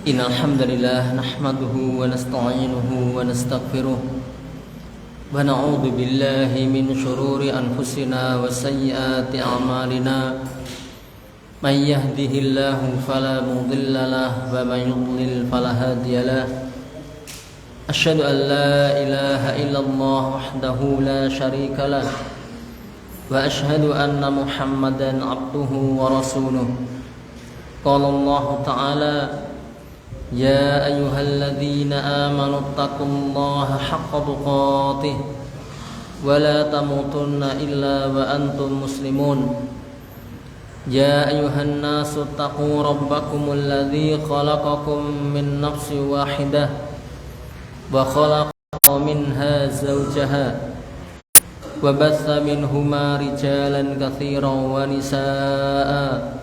Innal hamdalillah nahmaduhu wa nasta'inuhu wa nastaghfiruh wa na'udzu billahi min shururi anfusina wa sayyiati a'malina may yahdihillahu fala mudilla lahu wa may yudlil fala hadiya lahu asyhadu an la ilaha illallah wahdahu la syarika lahu wa asyhadu anna Muhammadan abduhu wa rasuluh. Qala Allah Ta'ala ya ayyuhalladzina amanu taqullaha haqqa tuqatih wa la tamutunna illa wa antum muslimun. Ya ayyuhan nasu taqu rabbakumul ladzi khalaqakum min nafsin wahidah wa khalaqa minha zawjaha wa batha minhuma rijalan katsiran wa nisaa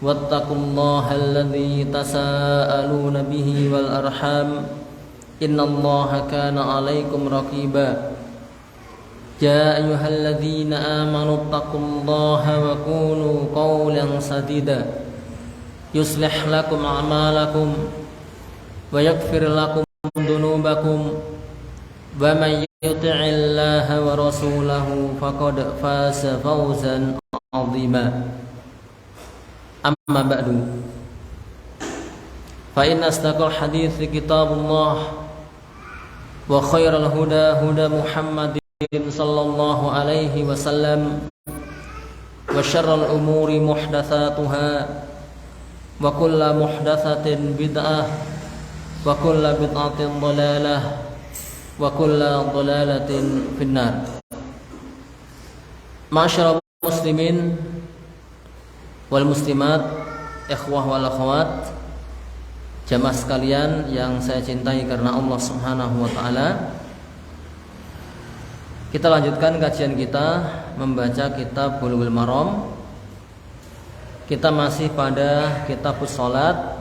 wattaqullaha alladzi tasaaluna bihi wal arham innallaha kana 'alaikum raqiba. Ya ayyuhalladzina amanu taqullaha wa qulu qawlan sadida yuslih lakum a'malakum wa yaghfir lakum dhunubakum wa may yuti'illaha wa rasulahu faqad faza fawzan 'azima. Amma ba'du, fa inna asdaqal hadithi kitabullah wa khairal huda huda Muhammadin sallallahu alaihi wasallam wa syarral umuri muhdatsatuha wa kullu muhdatsatin bid'ah wa kullu bid'atin dhalalah wa kullu dhalalatin finnar. Ma'asyiral muslimin wal muslimat, ikhwah wal akhwat, jamaah sekalian yang saya cintai karena Allah Subhanahu wa taala. Kita lanjutkan kajian kita membaca kitab Bulughul Maram. Kita masih pada kitabus salat,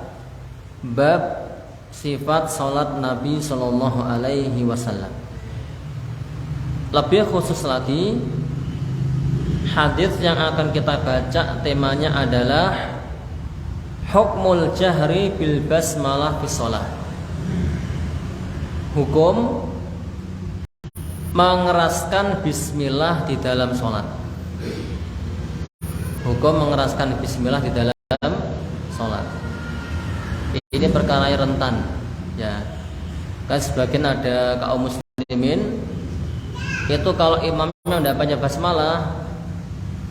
bab sifat salat Nabi sallallahu alaihi wasallam. Lebih khusus lagi, hadis yang akan kita baca temanya adalah hukmul jahri bil basmalah fi shalah. Hukum mengeraskan bismillah di dalam salat. Hukum mengeraskan bismillah di dalam salat. Ini perkara yang rentan, ya. Kan sebagian ada kaum muslimin itu kalau imamnya tidak baca basmalah,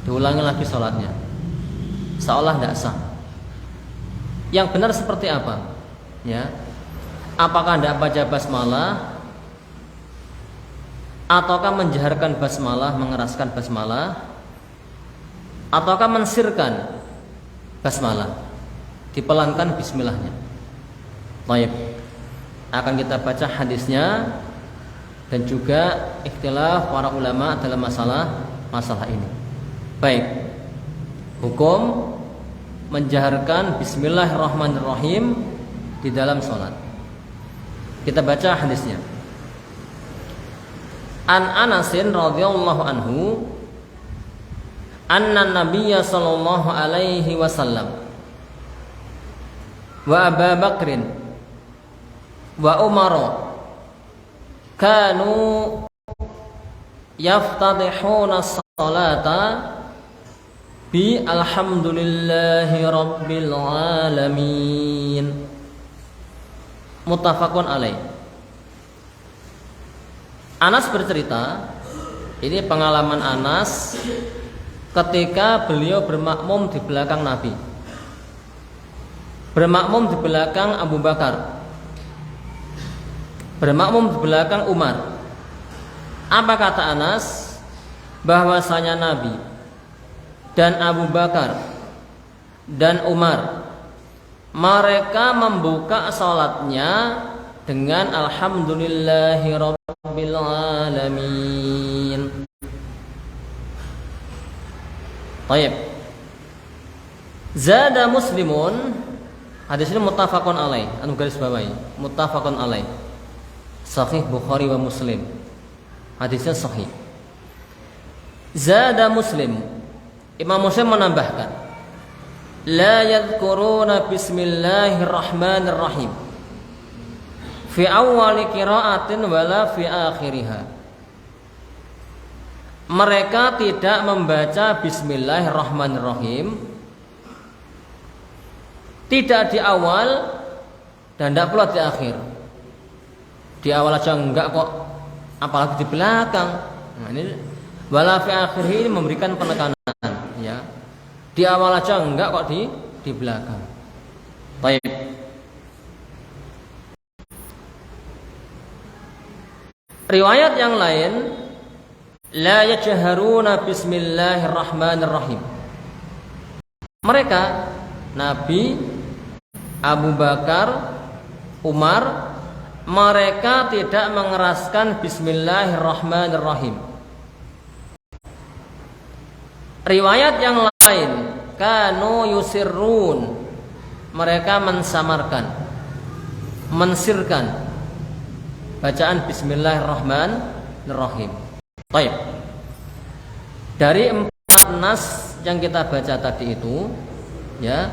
diulangi lagi sholatnya, seolah tidak sah. Yang benar seperti apa? Ya, apakah tidak baca basmalah, ataukah menjaharkan basmalah, mengeraskan basmalah, ataukah mensirkan basmalah, dipelankan bismillahnya? Baik, akan kita baca hadisnya dan juga ikhtilaf para ulama dalam masalah ini. Baik, hukum menjaharkan bismillahirrahmanirrahim di dalam sholat. Kita baca hadisnya. An Anasin radhiyallahu anhu anna nabiyya sallallahu alaihi wasallam wa Abu Bakrin wa Umar kanu yaftatihuna salata bi alhamdulillahi rabbil alamin. Muttafaqun alaih. Anas bercerita, ini pengalaman Anas ketika beliau bermakmum di belakang Nabi, bermakmum di belakang Abu Bakar, bermakmum di belakang Umar. Apa kata Anas? Bahwasanya Nabi dan Abu Bakar dan Umar, mereka membuka salatnya dengan alhamdulillahi rabbil alamin. Baik. Zada Muslimun, hadis ini muttafaqun alaih, anu garis bawahi, muttafaqun alaih. Sahih Bukhari wa Muslim. Hadisnya sahih. Zada Muslim, Imam Muslim menambahkan, la yadhkuruna bismillahirrahmanirrahim fi awwali qiraatin wala fi akhiriha. Mereka tidak membaca bismillahirrahmanirrahim, tidak di awal dan tidak pula di akhir. Di awal aja enggak kok, apalagi di belakang. Nah, ini wala fi akhirih ini memberikan penekanan, ya. Di awal aja enggak kok di belakang. Baik. Riwayat yang lain, la yajharuna bismillahirrahmanirrahim. Mereka Nabi, Abu Bakar, Umar, mereka tidak mengeraskan bismillahirrahmanirrahim. Riwayat yang lain, kanu yusirrun, mereka mensamarkan, mensirkan bacaan bismillahirrahmanirrahim. Baik. Dari 4 nas yang kita baca tadi itu, ya,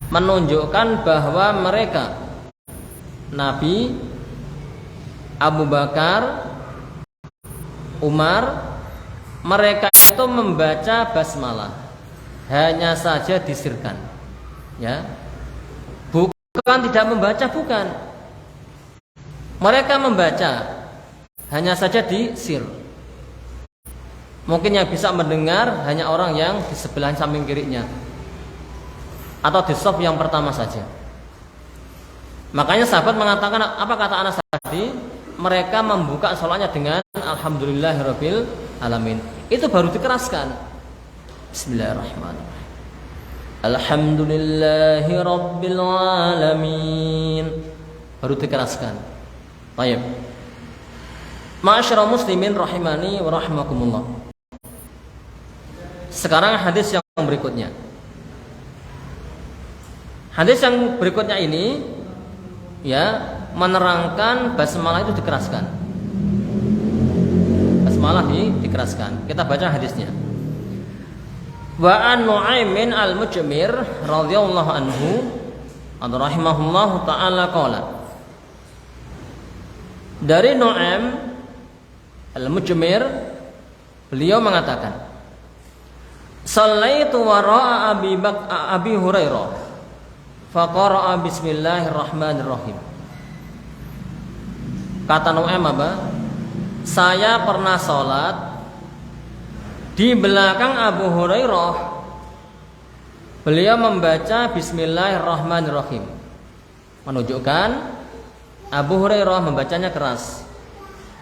menunjukkan bahwa mereka Nabi, Abu Bakar, Umar, mereka itu membaca basmalah, hanya saja disirkan, ya, bukan tidak membaca, bukan. Mereka membaca, hanya saja disir. Mungkin yang bisa mendengar hanya orang yang di sebelah samping kirinya, atau di shaf yang pertama saja. Makanya sahabat mengatakan, apa kata Anas tadi? Mereka membuka sholatnya dengan alhamdulillahirabbil alamin. Itu baru dikeraskan. Bismillahirrahmanirrahim. Alhamdulillahirabbil alamin. Baru dikeraskan. Baik. Ma'asyiral muslimin rahimani wa rahimakumullah. Sekarang hadis yang berikutnya. Hadis yang berikutnya ini, ya, menerangkan basmalah itu dikeraskan. Basmalah dikeraskan. Kita baca hadisnya. Wa an Nu'aimin al-Mujmir radhiyallahu anhu rahimahullahu taala qala. Dari Nu'aim al-Mujmir, beliau mengatakan, Shallaitu wara'a Abi Hurairah faqara'a bismillahirrahmanirrahim. Kata Nu'aim apa? Saya pernah sholat di belakang Abu Hurairah. Beliau membaca bismillahirrahmanirrahim, menunjukkan Abu Hurairah membacanya keras,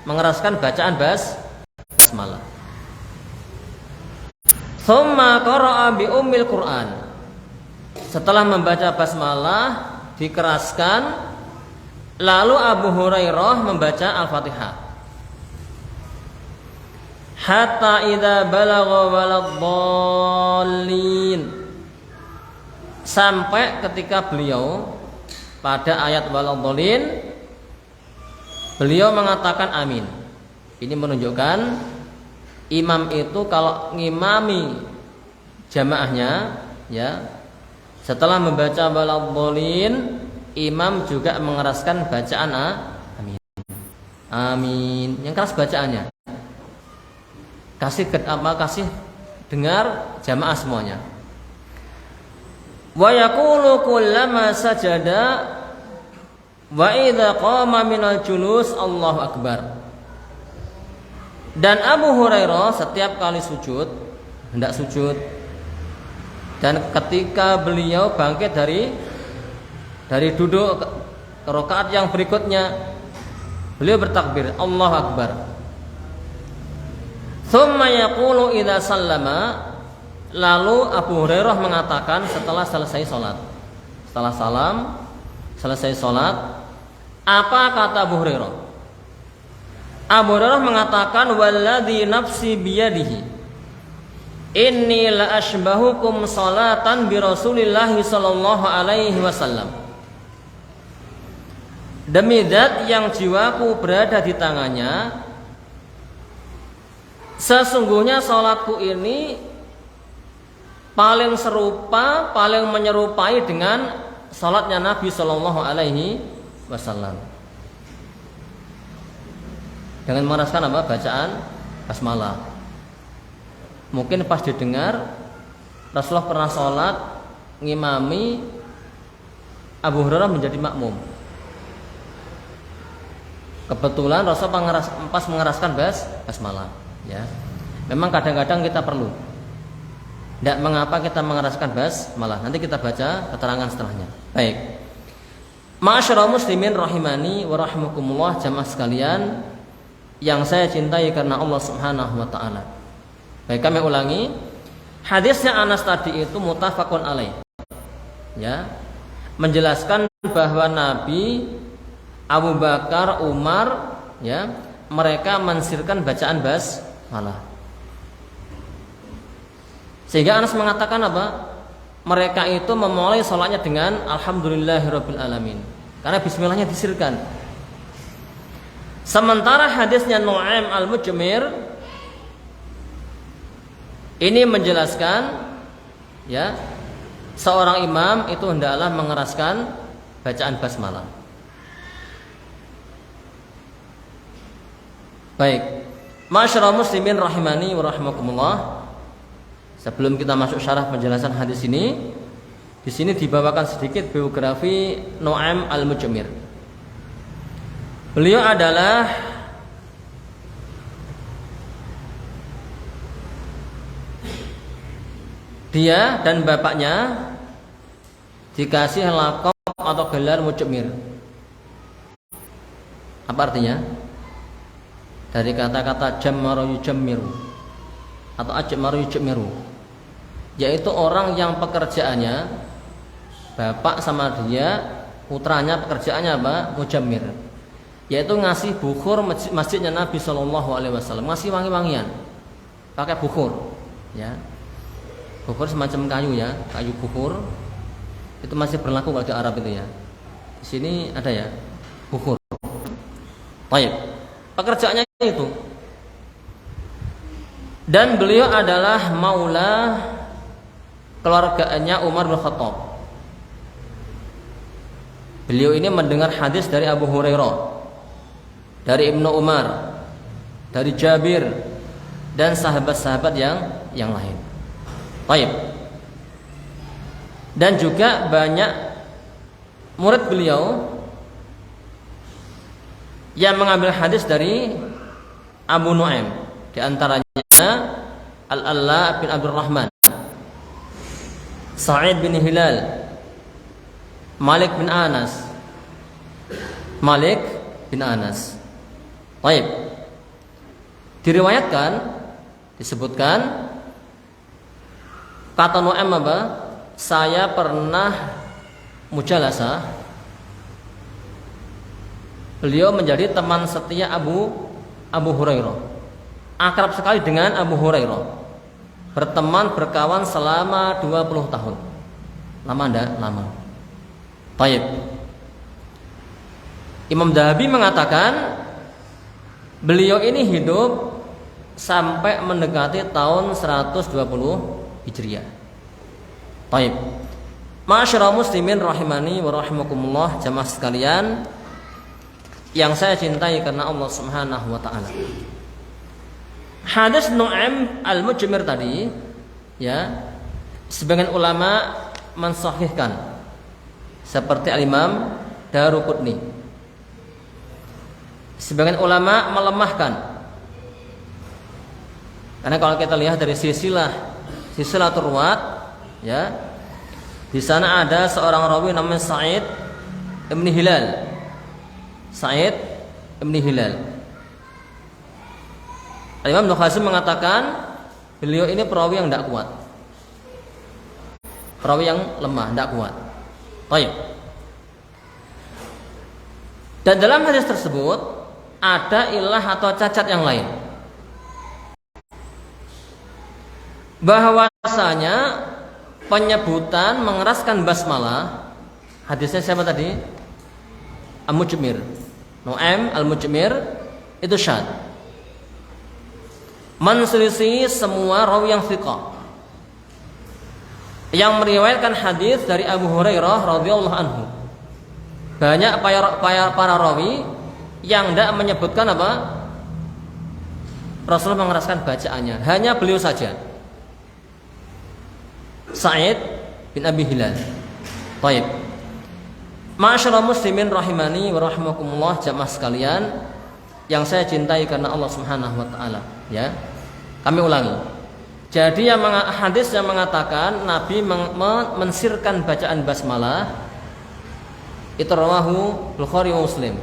mengeraskan bacaan basmalah. Tsumma qara'a bi ummil Qur'an. Setelah membaca basmalah dikeraskan, lalu Abu Hurairah membaca Al-Fatihah. Hatta idza balagha waladdallin. Sampai ketika beliau pada ayat waladdallin, beliau mengatakan amin. Ini menunjukkan imam itu kalau ngimami jamaahnya, ya, setelah membaca waladdallin, imam juga mengeraskan bacaan amin. Amin. Yang keras bacaannya. Kasih dengar jamaah semuanya. Wa yaqulu kullama sajada wa idza qama minal julus Allahu akbar. Dan Abu Hurairah setiap kali sujud, hendak sujud, dan ketika beliau bangkit dari duduk ke rakaat yang berikutnya, beliau bertakbir Allahu akbar. Tsumma yaqulu idza sallama. Lalu Abu Hurairah mengatakan setelah selesai salat, setelah salam, selesai salat, apa kata Abu Hurairah? Abu Hurairah mengatakan, walladzi nafsi biyadihi, inni la ashbahukum salatan bi Rasulillah sallallahu alaihi wasallam. Demi zat yang jiwaku berada di tangannya, sesungguhnya salatku ini paling serupa, paling menyerupai dengan salatnya Nabi Shallallahu Alaihi Wasallam. Dengan mengeraskan apa? Bacaan basmalah. Mungkin pas didengar Rasulullah pernah sholat ngimami Abu Hurairah menjadi makmum. Kebetulan Rasul pas mengeraskan basmalah, ya. Memang kadang-kadang kita perlu. Tidak mengapa kita mengeraskan basmalah. Nanti kita baca keterangan setelahnya. Baik. Ma'asyiral muslimin rahimani wa rahimakumullah, jamaah sekalian yang saya cintai karena Allah Subhanahu wa taala. Baik, kami ulangi. Hadisnya Anas tadi itu muttafaqun alaih. Ya. Menjelaskan bahwa Nabi, Abu Bakar, Umar, ya, mereka mensirkan bacaan basmalah. Sehingga Anas mengatakan apa? Mereka itu memulai sholatnya dengan Alhamdulillahirabbil alamin. Karena bismillahnya disirkan. Sementara hadisnya Nu'aim al-Mujmir ini menjelaskan, ya, seorang imam itu hendaklah mengeraskan bacaan basmalah. Baik, ma'asyiral muslimin rahimani wa rahimakumullah. Sebelum kita masuk syarah penjelasan hadis ini, di sini dibawakan sedikit biografi Nu'aim al-Mujmir. Beliau adalah dia dan bapaknya dikasih laqab atau gelar Mujmir. Apa artinya? Dari kata-kata jammaru yujammiru atau ajmaru yujammiru, yaitu orang yang pekerjaannya, bapak sama dia, putranya pekerjaannya apa? Mujammir, yaitu ngasih bukhur masjidnya Nabi Shallallahu Alaihi Wasallam, ngasih wangi-wangian pakai bukhur, ya. Bukhur semacam kayu, ya, kayu bukhur itu masih berlaku kalau di Arab itu, ya. Di sini ada, ya, bukhur. Baik. Pekerjaannya itu. Dan beliau adalah maula keluarganya Umar bin Khattab. Beliau ini mendengar hadis dari Abu Hurairah, dari Ibnu Umar, dari Jabir, dan sahabat-sahabat yang lain. Baik. Dan juga banyak murid beliau yang mengambil hadis dari Abu Nu'aim, di antaranya Al-Alla bin Abdurrahman, Sa'id bin Hilal, Malik bin Anas. Baik. Diriwayatkan, disebutkan kata Nu'aim apa? Saya pernah mujalasah. Beliau menjadi teman setia Abu Hurairah. Akrab sekali dengan Abu Hurairah. Berteman, berkawan selama 20 tahun. Lama enggak? Lama. Baik. Imam Dhahabi mengatakan beliau ini hidup sampai mendekati tahun 120 Hijriah. Baik. Ma'asyiral muslimin rahimani wa rahimakumullah, jamaah sekalian yang saya cintai karena Allah Subhanahu wa taala. Hadis Nu'aim al-Mujmir tadi, ya, sebagian ulama mensahihkan seperti Al-Imam Daruqutni. Sebagian ulama melemahkan. Karena kalau kita lihat dari silsilah ruwat, ya, di sana ada seorang rawi namanya Sa'id bin Hilal. Imam Nukhazim mengatakan beliau ini perawi yang tidak kuat, perawi yang lemah, tidak kuat. Baik. Dan dalam hadis tersebut ada ilah atau cacat yang lain, bahwasanya penyebutan mengeraskan basmalah, hadisnya siapa tadi? Al-Mujmir, Nu'aim al-Mujmir, itu syad, menselisih semua rawi yang thiqah. yang meriwayatkan hadis dari Abu Hurairah radhiyallahu anhu. Banyak para rawi yang tidak menyebutkan apa? Rasulullah mengeraskan bacaannya, hanya beliau saja. Sa'id bin Abi Hilal. Baik. Ma'asyiral muslimin rahimani wa rahimakumullah, jamaah sekalian yang saya cintai karena Allah Subhanahu wa taala, ya. Kami ulangi. Jadi hadis yang mengatakan Nabi mensirkan bacaan basmalah itu rawahu Bukhari wa Muslim.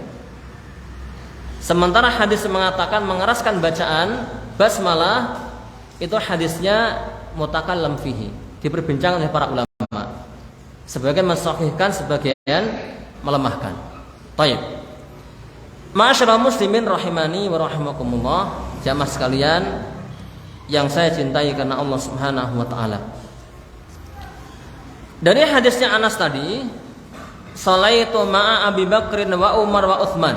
Sementara hadis yang mengatakan mengeraskan bacaan basmalah itu hadisnya mutakallam fihi, diperbincangkan oleh para ulama. Sebagian mensahihkan, sebagian melemahkan. Baik. Ma'asyiral muslimin rahimani wa rahimakumullah, jamaah sekalian yang saya cintai karena Allah Subhanahu wa taala. Dari hadisnya Anas tadi, salaitu ma'a Abi Bakrin wa Umar wa Utsman.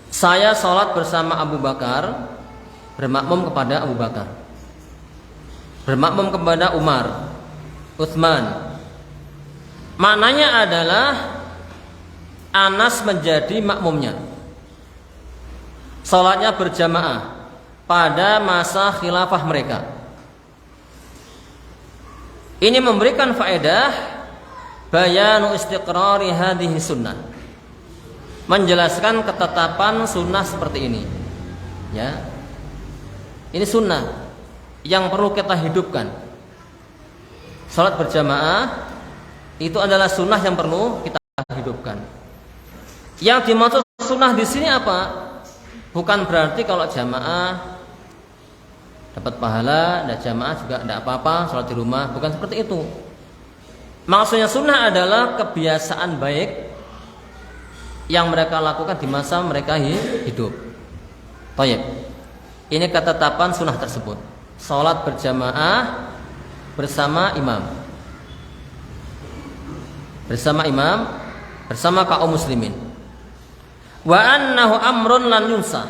Saya salat bersama Abu Bakar, bermakmum kepada Abu Bakar. Bermakmum kepada Umar, Utsman. Maknanya adalah Anas menjadi makmumnya. Salatnya berjamaah pada masa khilafah mereka. Ini memberikan faedah bayanu istiqrari hadhihi sunnah, menjelaskan ketetapan sunnah seperti ini, ya. Ini sunnah yang perlu kita hidupkan. Salat berjamaah itu adalah sunnah yang perlu kita hidupkan. Yang dimaksud sunnah di sini apa? Bukan berarti kalau jamaah dapat pahala, dan jamaah juga tidak apa-apa, sholat di rumah, bukan seperti itu. Maksudnya sunnah adalah kebiasaan baik yang mereka lakukan di masa mereka hidup. Baik. Ini ketetapan sunnah tersebut. Sholat berjamaah bersama imam, bersama kaum muslimin. Wa annahu amrun lan yunsah,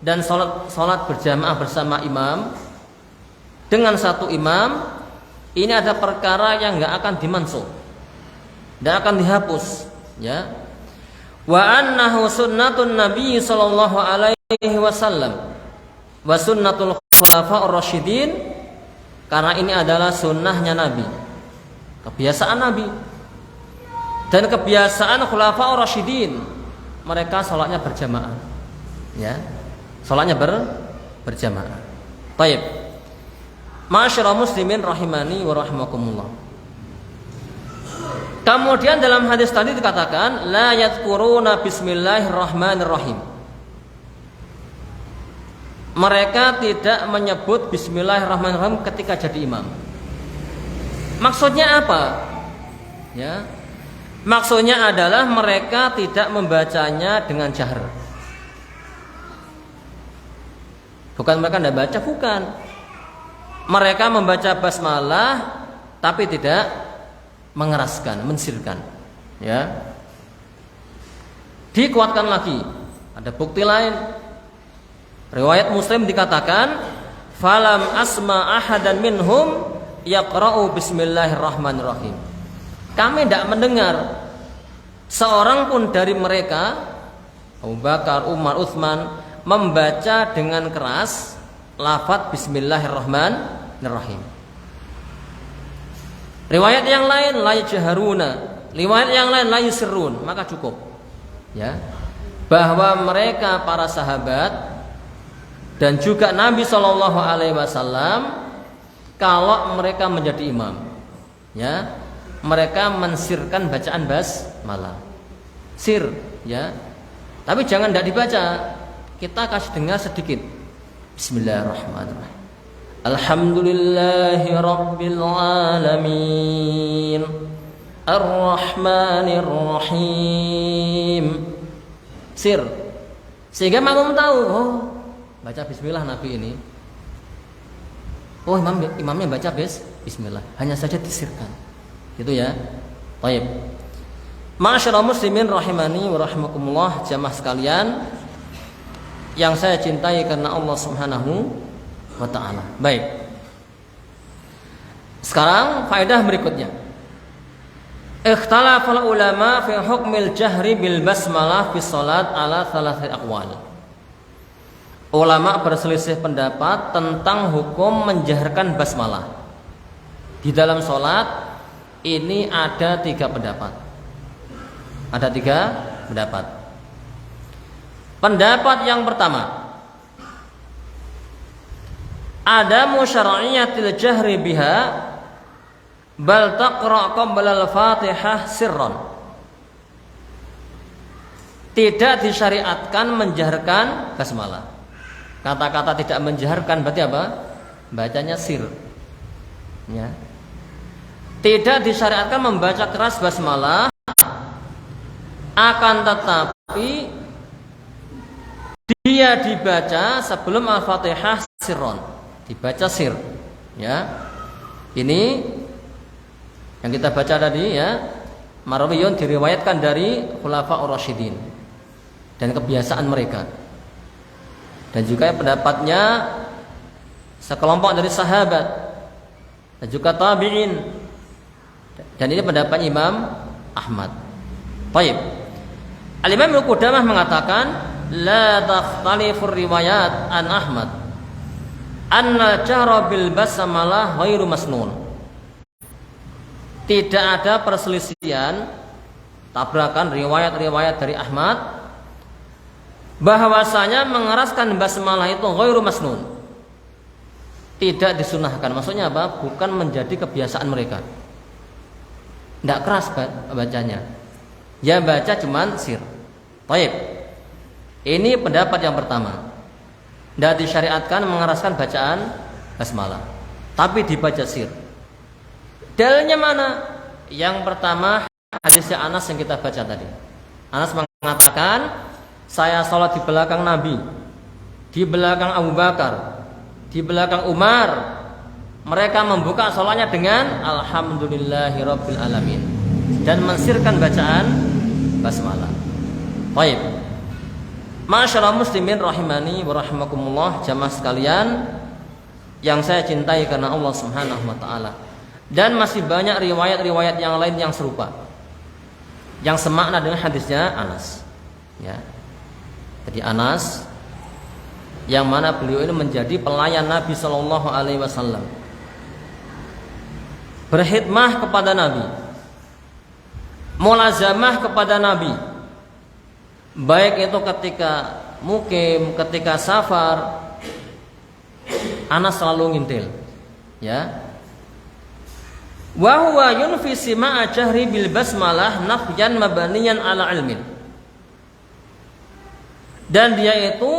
dan salat berjamaah bersama imam dengan satu imam ini ada perkara yang enggak akan dimansuh, enggak akan dihapus, ya. Wa annahu sunnatun nabi sallallahu alaihi wasallam wa sunnatul khulafa'ur rasyidin, karena ini adalah sunnahnya Nabi, kebiasaan Nabi dan kebiasaan khulafa'ur rasyidin. Mereka sholatnya berjamaah, ya, sholatnya berjamaah. Baik. Ma'asyiral muslimin rahimani wa rahimakumullah. Kemudian dalam hadis tadi dikatakan la yadhkuruna bismillahirrahmanirrahim. Mereka tidak menyebut bismillahirrahmanirrahim ketika jadi imam. Maksudnya apa? Ya. Maksudnya adalah mereka tidak membacanya dengan jahar. Bukan mereka tidak baca, bukan. Mereka membaca basmalah tapi tidak mengeraskan, mensirkan, ya. Dikuatkan lagi. Ada bukti lain. Riwayat Muslim dikatakan, "Falam asma ahadan minhum yaqra'u bismillahirrahmanirrahim." Kami tidak mendengar seorang pun dari mereka, Abu Bakar, Umar, Utsman, membaca dengan keras lafaz bismillahirrahmanirrahim. Riwayat yang lain la yajharuna, riwayat yang lain la yusirrun, maka cukup, ya, bahwa mereka para sahabat dan juga Nabi sallallahu alaihi wasallam kalau mereka menjadi imam, ya, mereka mensirkan bacaan basmalah. Sir, ya. Tapi jangan tidak dibaca. Kita kasih dengar sedikit. Bismillahirrahmanirrahim. Alhamdulillahi rabbil alamin. Ar-Rahmanir-Rahim. Sir. Sehingga makmum tahu, oh, baca bismillah Nabi ini. Oh, imamnya baca bismillah. Hanya saja disirkan. Gitu ya. Baik. Ma'asyiral muslimin rahimani wa rahimakumullah, jamaah sekalian yang saya cintai karena Allah Subhanahu wa taala. Baik. Sekarang faedah berikutnya. Ikhtalafal ulama fi hukmil jahri bil basmalah fi salat ala thalathati aqwal. Ulama berselisih pendapat tentang hukum menjaharkan basmalah. Di dalam salat ini ada 3 pendapat. Ada 3 pendapat. Pendapat yang pertama, ada musyar'iyatil jahri biha bal taqra' qabla al-Fatihah sirran. Tidak disyariatkan menjaharkan basmalah. Kata-kata tidak menjaharkan berarti apa? Bacanya sir. Ya. Tidak disyariatkan membaca keras basmalah, akan tetapi dia dibaca sebelum Al-Fatihah sirron, dibaca sir. Ya. Ini yang kita baca tadi ya, marwiyun diriwayatkan dari Khulafaur Rasyidin dan kebiasaan mereka. Dan juga pendapatnya sekelompok dari sahabat dan juga tabi'in. Dan ini pendapat Imam Ahmad. Baik. Al-Imam Ibnu Qudamah mengatakan la takhtalifur riwayat an Ahmad anna jahra bil basmalah ghairu masnun. Tidak ada perselisihan, tabrakan riwayat-riwayat dari Ahmad bahwasanya mengeraskan basmalah itu ghairu masnun. Tidak disunahkan. Maksudnya apa? Bukan menjadi kebiasaan mereka. Tidak keras bacanya. Ya baca cuman sir. Baik. Ini pendapat yang pertama. Tidak disyariatkan mengeraskan bacaan basmalah, tapi dibaca sir. Dalilnya mana? Yang pertama hadisnya Anas yang kita baca tadi. Anas mengatakan, saya sholat di belakang Nabi, di belakang Abu Bakar, di belakang Umar. Mereka membuka sholatnya dengan Alhamdulillahirabbil alamin dan mensirkan bacaan basmalah. Baik. Masyaallah muslimin rahimani wa rahimakumullah, jamaah sekalian yang saya cintai karena Allah Subhanahu wa taala. Dan masih banyak riwayat-riwayat yang lain yang serupa, yang semakna dengan hadisnya Anas. Ya. Jadi Anas yang mana beliau ini menjadi pelayan Nabi sallallahu alaihi wasallam. Berkhidmah kepada Nabi, mulazamah kepada Nabi, baik itu ketika mukim, ketika safar. Anas selalu ngintil, ya. Wa huwa yunfisi ma'a jahri bil basmalah nafyan mabaniyan ala ilmin. Dan dia itu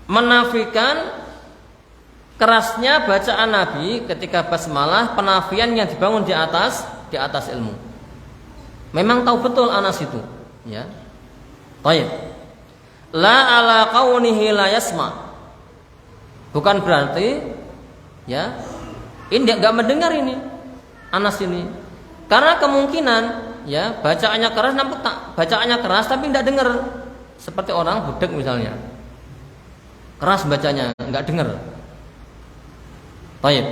menafikan kerasnya bacaan Nabi ketika basmalah, penafian yang dibangun di atas ilmu. Memang tahu betul Anas itu, ya. Baik. La ala kaunihi la yasma. Bukan berarti ya ini enggak mendengar ini Anas ini. Karena kemungkinan ya bacaannya keras namun bacaannya keras tapi enggak dengar. Seperti orang budak misalnya. Keras bacanya, enggak dengar. Baik.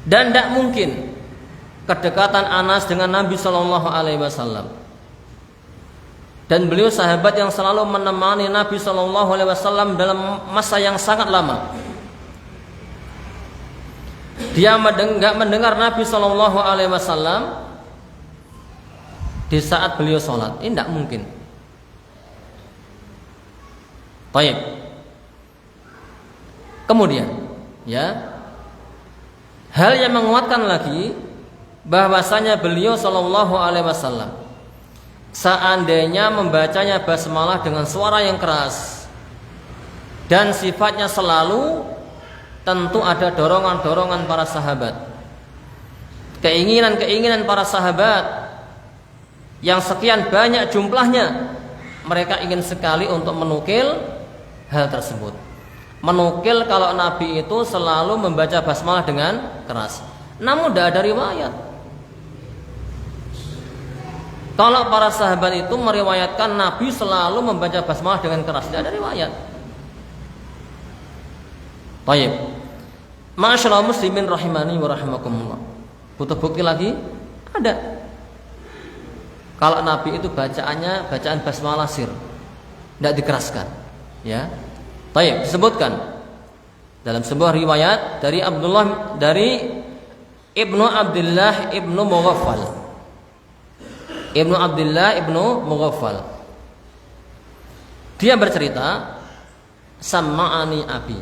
Dan tidak mungkin kedekatan Anas dengan Nabi Shallallahu Alaihi Wasallam. Dan beliau sahabat yang selalu menemani Nabi Shallallahu Alaihi Wasallam dalam masa yang sangat lama. Dia enggak mendengar Nabi Shallallahu Alaihi Wasallam di saat beliau sholat. Ini tidak mungkin. Baik. Kemudian, ya. Hal yang menguatkan lagi bahwasanya beliau sallallahu alaihi wasallam seandainya membacanya basmalah dengan suara yang keras dan sifatnya selalu, tentu ada dorongan-dorongan para sahabat, keinginan-keinginan para sahabat yang sekian banyak jumlahnya. Mereka ingin sekali untuk menukil hal tersebut, menukil kalau Nabi itu selalu membaca basmalah dengan keras. Namun tidak ada riwayat kalau para sahabat itu meriwayatkan Nabi selalu membaca basmalah dengan keras. Tidak ada riwayat. Baik. Ma'asyiral muslimin rahimani wa rahimakumullah. Butuh bukti lagi? Ada. Kalau Nabi itu bacaannya bacaan basmalah sir, tidak dikeraskan, ya. Baik, disebutkan dalam sebuah riwayat dari Ibnu Abdullah Ibnu Mughaffal. Ibnu Abdullah Ibnu Mughaffal. Dia bercerita, "Sama'ani abi."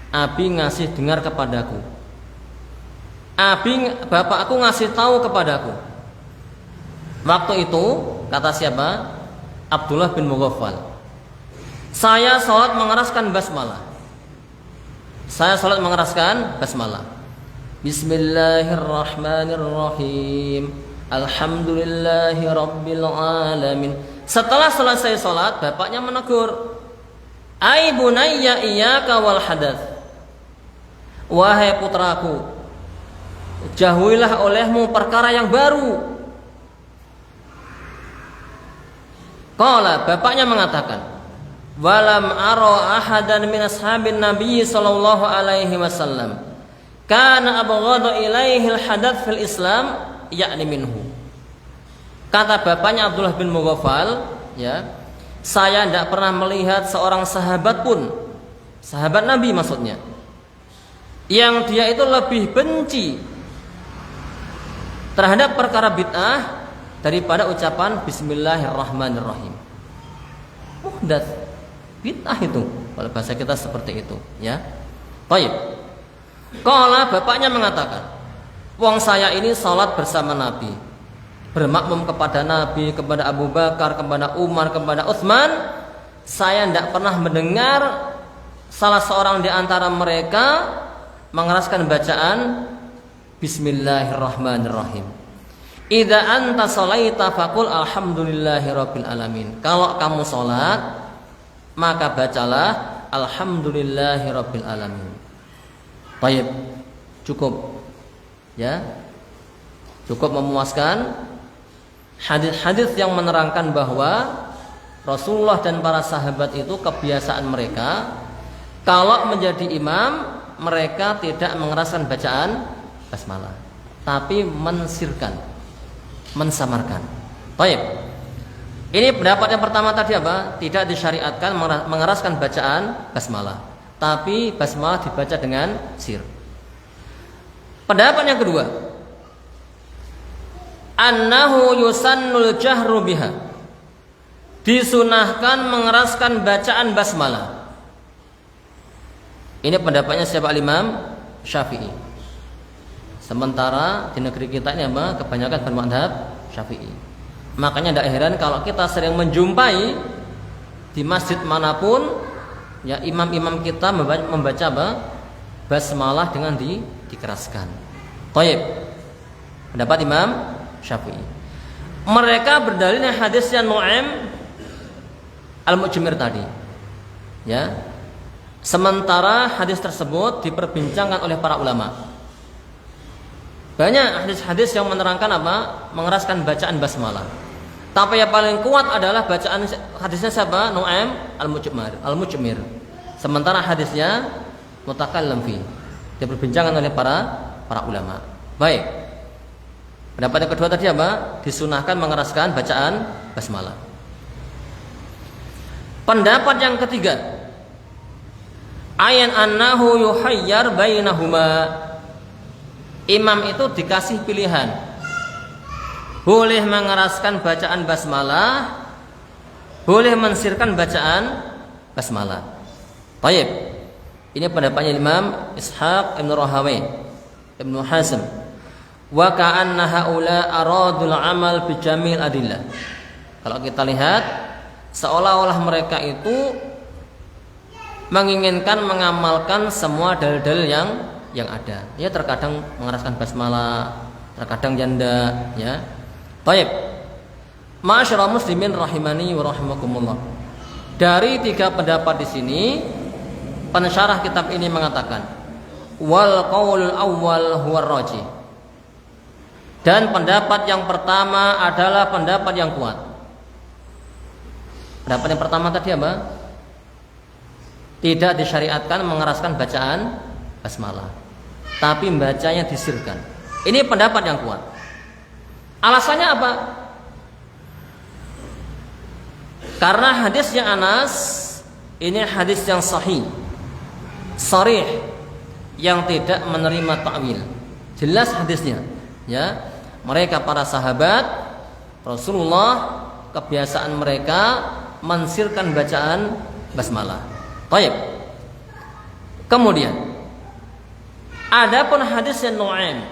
Abi ngasih dengar kepadaku. Bapakku ngasih tahu kepadaku. Waktu itu, kata siapa? Abdullah bin Mughaffal. Saya sholat mengeraskan basmalah. Bismillahirrahmanirrahim. Alhamdulillahi rabbil alamin. Setelah selesai sholat, bapaknya menegur, "Ai bunayya iyyaka wal hadats." Wahai putraku, jauhilah olehmu perkara yang baru. Qala, bapaknya mengatakan, "Walam ara ahadan min ashabin Nabi sallallahu alaihi wasallam kana abghadu ilaihi al-hadath fil Islam yakni minhu." Kata bapaknya Abdullah bin Mughaffal, ya, saya tidak pernah melihat seorang sahabat pun, sahabat Nabi maksudnya, yang dia itu lebih benci terhadap perkara bid'ah daripada ucapan Bismillahirrahmanirrahim. Muhdats, bid'ah itu, kalau bahasa kita seperti itu, ya. Baik. Qala, bapaknya mengatakan, wong saya ini salat bersama Nabi, bermakmum kepada Nabi, kepada Abu Bakar, kepada Umar, kepada Utsman. Saya tidak pernah mendengar salah seorang di antara mereka mengeraskan bacaan Bismillahirrahmanirrahim. Idza anta shalaita faqul alhamdulillahi rabbil alamin. Kalau kamu salat, maka bacalah alhamdulillahi rabbil alamin. Baik, cukup. Ya. Cukup memuaskan. Hadis-hadis yang menerangkan bahwa Rasulullah dan para sahabat itu kebiasaan mereka kalau menjadi imam, mereka tidak mengeraskan bacaan basmalah, tapi mensirkan, mensamarkan. Baik. Ini pendapat yang pertama tadi apa? Tidak disyariatkan mengeraskan bacaan basmalah, tapi basmalah dibaca dengan sir. Pendapat yang kedua, annahu yusannul jahru biha. Disunahkan mengeraskan bacaan basmalah. Ini pendapatnya siapa? Imam Syafi'i. Sementara di negeri kita ini apa? Kebanyakan bermadzhab Syafi'i. Makanya tidak heran kalau kita sering menjumpai di masjid manapun, ya, imam-imam kita membaca apa? Basmalah dengan dikeraskan. Baik. Pendapat Imam Syafi'i. Mereka berdalilnya hadisnya Nu'aim Al-Mujmir tadi. Ya. Sementara hadis tersebut diperbincangkan oleh para ulama. Banyak hadis-hadis yang menerangkan apa? Mengeraskan bacaan basmalah. Tapi yang paling kuat adalah bacaan hadisnya siapa? Nu'aim Al-Mujmir. Sementara hadisnya mutakallam fi. Diperbincangkan oleh para ulama. Baik. Pendapat yang kedua tadi apa? Disunahkan mengeraskan bacaan basmalah. Pendapat yang ketiga, ayan annahu yuhayyar bainahuma. Imam itu dikasih pilihan, boleh mengeraskan bacaan basmalah, boleh mensirkan bacaan basmalah. Baik. Ini pendapatnya Imam Ishaq Ibn Rahawai, Ibn Hazm. Wa ka'anna haula aradul amal bi jamil adillah. Kalau kita lihat, seolah-olah mereka itu menginginkan mengamalkan semua dalil-dalil yang ada. Ya, terkadang mengeraskan basmalah, terkadang janda, ya. Baik. Ma'asyiral muslimin rahimani wa rahimakumullah. Dari tiga pendapat di sini, pensyarah kitab ini mengatakan, wal qaulul awwal huwa rajih. Dan pendapat yang pertama adalah pendapat yang kuat. Pendapat yang pertama tadi apa? Tidak disyariatkan mengeraskan bacaan basmalah. tapi bacanya disirkan. Ini pendapat yang kuat. Alasannya apa? Karena hadisnya Anas ini hadis yang sahih, sharih, yang tidak menerima ta'wil. Jelas hadisnya, ya. Mereka para sahabat Rasulullah kebiasaan mereka mensirkan bacaan basmalah. Baik. Kemudian adapun hadisnya Nu'aim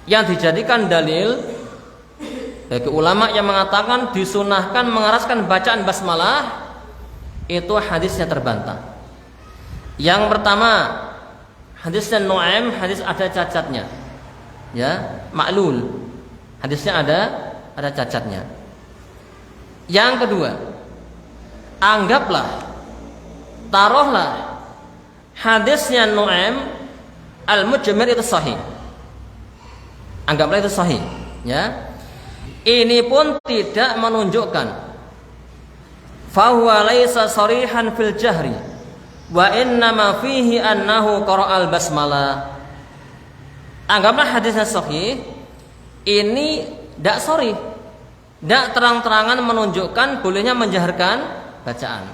yang dijadikan dalil bagi ulama yang mengatakan disunahkan mengeraskan bacaan basmalah, itu hadisnya terbantah. Yang pertama, hadisnya Nu'aim, hadis ada cacatnya, ya, ma'lul. Hadisnya ada cacatnya. Yang kedua, anggaplah, taruhlah hadisnya Nu'aim al-Mujmir itu sahih. Anggaplah itu sahih, ya. Ini pun tidak menunjukkan fahuwa laisa sarihan fil jahri wa innama fihi annahu qara'al basmalah. Anggaplah hadisnya sahih, ini tidak sharih, tidak terang-terangan menunjukkan bolehnya menjaharkan bacaan,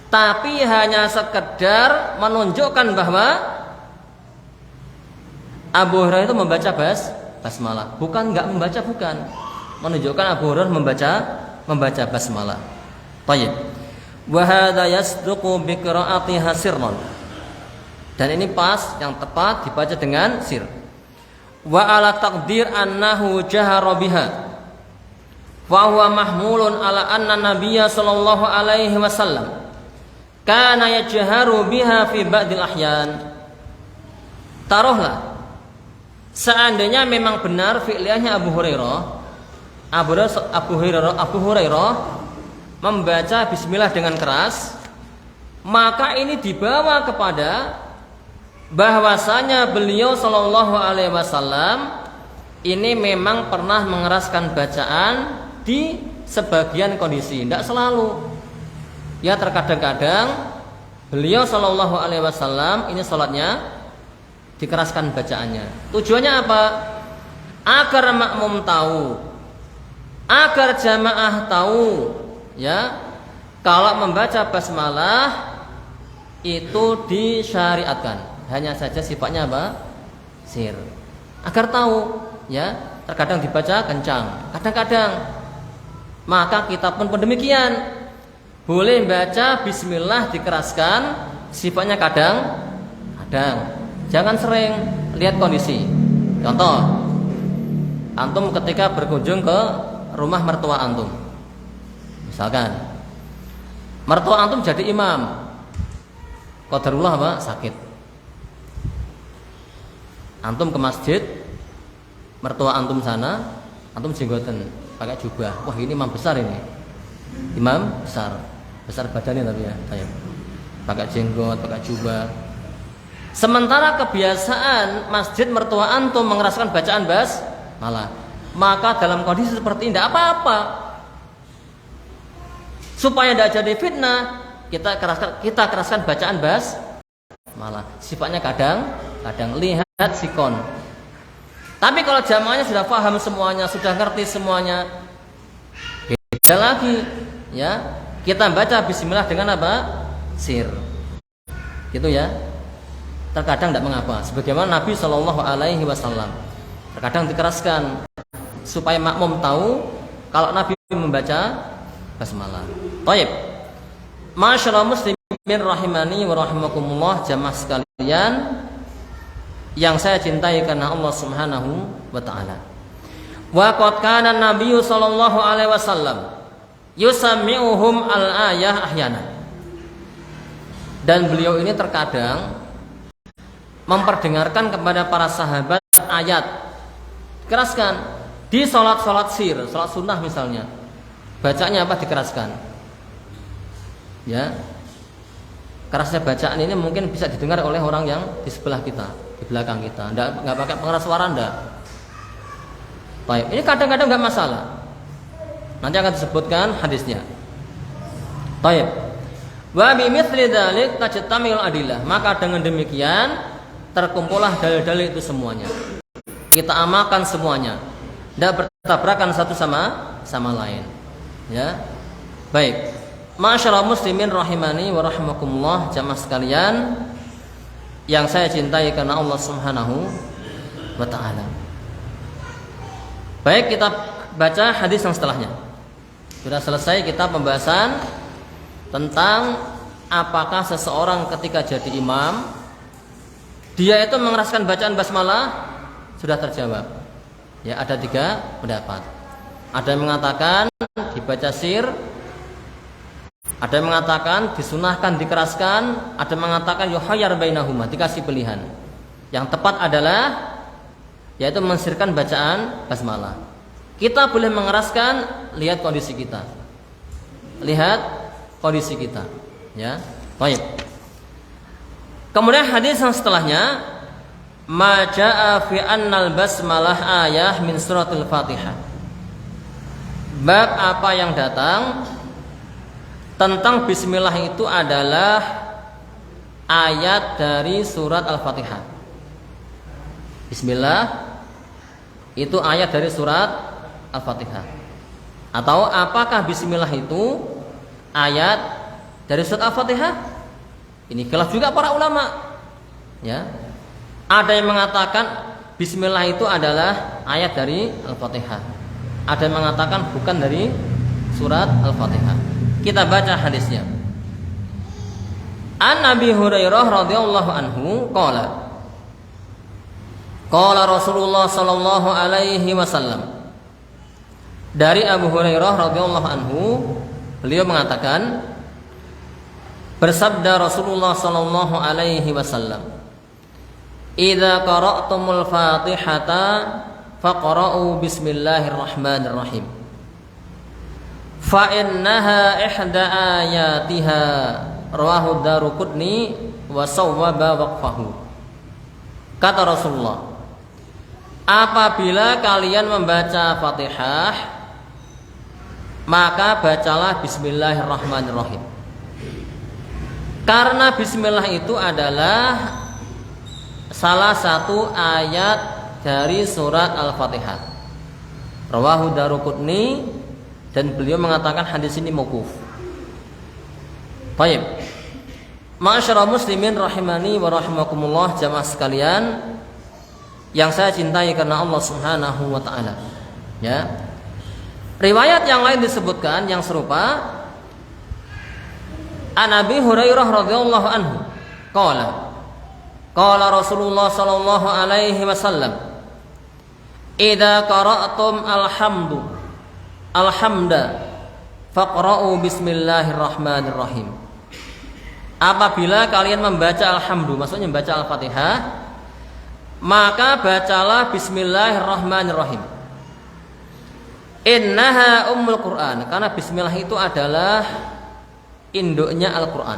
tapi hanya sekedar menunjukkan bahwa Abu Hurairah itu membaca basmalah, bukan enggak membaca, bukan, menunjukkan Abu Hurairah membaca basmalah. Baik. Wa hadza yasduqu bi qira'atiha sirran. Dan ini pas, yang tepat dibaca dengan sir. Wa ala taqdir annahu jahara biha. Wa huwa mahmulun ala anna Nabiyya sallallahu alaihi wasallam kana yajharu biha fi ba'dil ahyan. Taruhlah seandainya memang benar fi'liyahnya Abu Hurairah membaca bismillah dengan keras, maka ini dibawa kepada bahwasanya beliau sallallahu alaihi wasallam ini memang pernah mengeraskan bacaan di sebagian kondisi, tidak selalu. Ya, terkadang-kadang beliau sallallahu alaihi wasallam ini salatnya dikeraskan bacaannya. Tujuannya apa? Agar makmum tahu, agar jamaah tahu, ya, kalau membaca basmalah itu disyariatkan, hanya saja sifatnya apa? Sir. Agar tahu, ya, terkadang dibaca kencang, kadang-kadang. Maka kita pun demikian. Boleh baca bismillah dikeraskan, sifatnya kadang-kadang. Jangan sering, lihat kondisi. Contoh, antum ketika berkunjung ke rumah mertua antum, misalkan mertua antum jadi imam, qadarullah apa? Sakit. Antum ke masjid, mertua antum sana, antum jenggoten, pakai jubah. Wah, ini imam besar ini. Imam besar badannya tapi ya, pakai jenggot, pakai jubah. Sementara kebiasaan masjid mertua antum mengeraskan bacaan basmalah, maka dalam kondisi seperti ini tidak apa-apa. Supaya tidak jadi fitnah, kita keraskan bacaan basmalah. Sifatnya kadang-kadang, lihat sikon. Tapi kalau jamaahnya sudah paham semuanya, sudah ngerti semuanya, beda lagi, ya. Kita baca bismillah dengan apa? Sir. Gitu ya. Terkadang tidak mengapa, sebagaimana Nabi Shallallahu Alaihi Wasallam terkadang dikeraskan supaya makmum tahu kalau Nabi membaca basmalah. Baik, masyaallah muslimin rahimani wa rahimakumullah, jamaah sekalian yang saya cintai karena Allah Subhanahu wa taala. Wa qad kana Nabi Shallallahu Alaihi Wasallam yusammi'uhum al-ayah ahyana. Dan beliau ini terkadang memperdengarkan kepada para sahabat ayat, keraskan di sholat sir, sholat sunnah misalnya, bacanya apa? Dikeraskan, ya. Kerasnya bacaan ini mungkin bisa didengar oleh orang yang di sebelah kita, di belakang kita, nggak pakai pengeras suara, nggak. Baik, ini kadang-kadang nggak masalah, nanti akan disebutkan hadisnya. Baik, wa bi mithli dzalik tajtamil adillah. Maka dengan demikian terkumpullah dalil-dalil itu semuanya. Kita amalkan semuanya. Tidak bertabrakan satu sama lain. Ya. Baik. Ma'asyiral muslimin rahimani wa rahimakumullah, jamaah sekalian yang saya cintai karena Allah Subhanahu wa taala. Baik, kita baca hadis yang setelahnya. Sudah selesai kita pembahasan tentang apakah seseorang ketika jadi imam dia itu mengeraskan bacaan basmalah. Sudah terjawab. Ya, ada 3 pendapat. Ada yang mengatakan dibaca sir, ada yang mengatakan disunahkan dikeraskan, ada yang mengatakan yuhayyar bainahuma, dikasih pilihan. Yang tepat adalah yaitu mensirkan bacaan basmalah. Kita boleh mengeraskan, lihat kondisi kita. Lihat kondisi kita, ya. Baik. Kemudian hadis yang setelahnya, ma jaa fi annal basmalah ayah min suratul Fatihah. Bab apa yang datang tentang bismillah itu adalah ayat dari surat Al-Fatihah. Bismillah itu ayat dari surat Al-Fatihah. Atau apakah bismillah itu ayat dari surat Al-Fatihah? Ini khilaf juga para ulama. Ya. Ada yang mengatakan bismillah itu adalah ayat dari Al-Fatihah. Ada yang mengatakan bukan dari surat Al-Fatihah. Kita baca hadisnya. An Abi Hurairah radhiyallahu anhu qala qala Rasulullah sallallahu alaihi wasallam. Dari Abu Hurairah radhiyallahu anhu, beliau mengatakan, bersabda Rasulullah sallallahu alaihi wasallam, "Idza qara'tumul Fatihata faqra'u bismillahirrahmanirrahim. Fa innaha ihda ayatiha." Rawahu Daruqutni wa sawwaba waqfahu. Kata Rasulullah, apabila kalian membaca Fatihah, maka bacalah bismillahirrahmanirrahim. Karena bismillah itu adalah salah satu ayat dari surat Al-Fatihah. Rawahu Daruqutni, dan beliau mengatakan hadis ini mauquf. Baik. Ma'asyiral muslimin rahimani wa rahimakumullah, jamaah sekalian yang saya cintai karena Allah Subhanahu wa taala. Ya. Riwayat yang lain disebutkan yang serupa. An Abi Hurairah radhiyallahu anhu qala qala Rasulullah sallallahu alaihi wasallam, idza qara'tum alhamda faqra'u bismillahirrahmanirrahim. Apabila kalian membaca alhamdu, maksudnya membaca Al-Fatihah, maka bacalah bismillahirrahmanirrahim. Innaha ummul Quran, karena bismillah itu adalah induknya Al-Quran.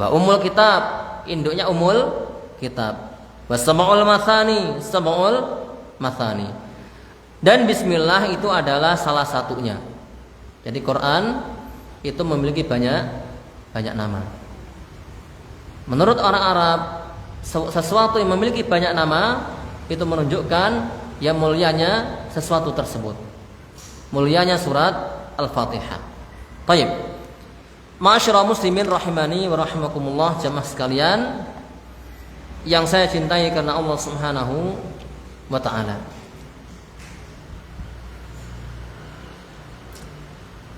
Wa ummul kitab, induknya ummul kitab. Wa sab'ul mathani. Dan bismillah itu adalah salah satunya. Jadi Quran itu memiliki banyak nama. Menurut orang Arab, sesuatu yang memiliki banyak nama itu menunjukkan yang mulianya sesuatu tersebut. Mulianya surat Al-Fatihah. Baik. Ma'asyiral muslimin rahimani wa rahimakumullah, jamaah sekalian yang saya cintai karena Allah Subhanahu wa taala.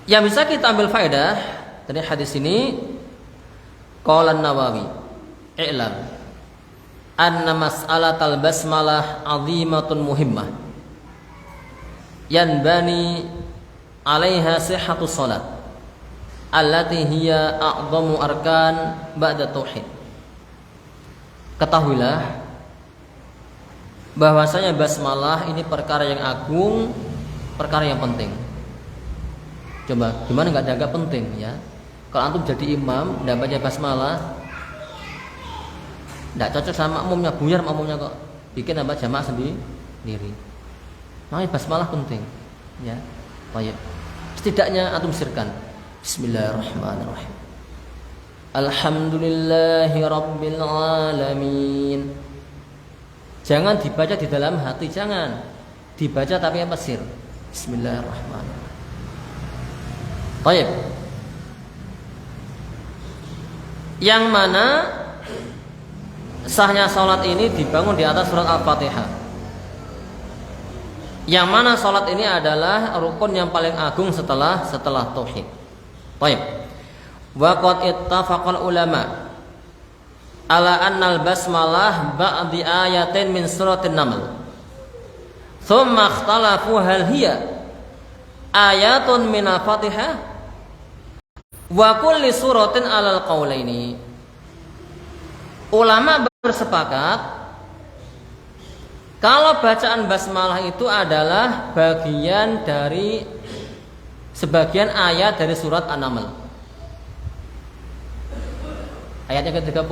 Yang bisa kita ambil faedah dari hadis ini, qala An-Nawawi, i'lam anna mas'alatal basmalah 'azimatun muhimmah yanbani 'alaiha sihhatus shalat allati hiya a'dhamu arkan ba'da tauhid. Ketahuilah bahwasanya basmalah ini perkara yang agung, perkara yang penting. Coba gimana nggak dianggap penting ya? Kalau antum jadi imam nggak baca basmalah, nggak cocok sama makmumnya, buyar makmumnya kok. Bikin apa jamaah sendiri. Makanya basmalah penting ya. Baik. Setidaknya antum sirkan Bismillahirrahmanirrahim. Alhamdulillahi Rabbil Alamin. Jangan dibaca di dalam hati, jangan dibaca tapi apa sir. Bismillahirrahmanirrahim. Baik. Yang mana sahnya salat ini dibangun di atas surat Al-Fatihah. Yang mana salat ini adalah rukun yang paling agung setelah tauhid. Baik. Wa qad ittafaqal ulama ala annal basmalah ba'di ayatin min suratin Naml. Thumma ikhtalafu hal hiya ayatun min al-Fatihah wa kulli suratin alal qaulaini. Ulama bersepakat kalau bacaan basmalah itu adalah bagian dari sebagian ayat dari surat An-Naml. Ayatnya ke-30,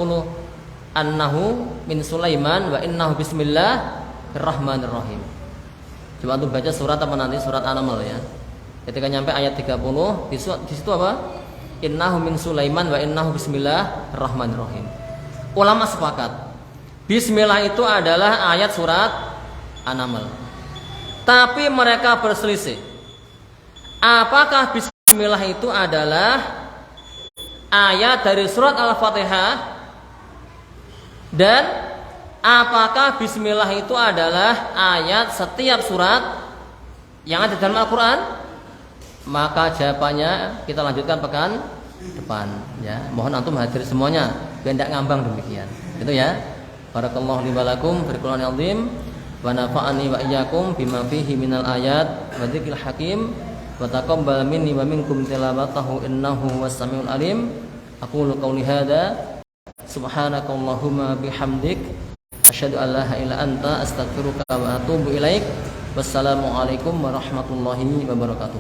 annahu min Sulaiman wa innahu bismillahirrahmanirrahim. Coba untuk baca surat apa nanti surat An-Naml ya. Ketika nyampe ayat 30 di situ apa? Innahu min Sulaiman wa innahu bismillahirrahmanirrahim. Ulama sepakat bismillah itu adalah ayat surat An-Naml. Tapi mereka berselisih. Apakah bismillah itu adalah ayat dari surat Al-Fatihah, dan apakah bismillah itu adalah ayat setiap surat yang ada dalam Al-Quran? Maka jawabannya kita lanjutkan pekan depan ya. Mohon antum hadir semuanya biar tidak ngambang demikian. Itu ya. Barakallahu li wa lakum fil Qur'anil azim wa nafa'ani wa iyyakum bima fihi minal ayat wa dzikril hakim wa taqabbal minni wa minkum tilawatahu innahu was-sami'ul alim. Aqulu qawli hadza subhanakallahumma bihamdik asyhadu an la ilaha illa anta astaghfiruka wa atubu ilaik. Wassalamu alaikum warahmatullahi wabarakatuh.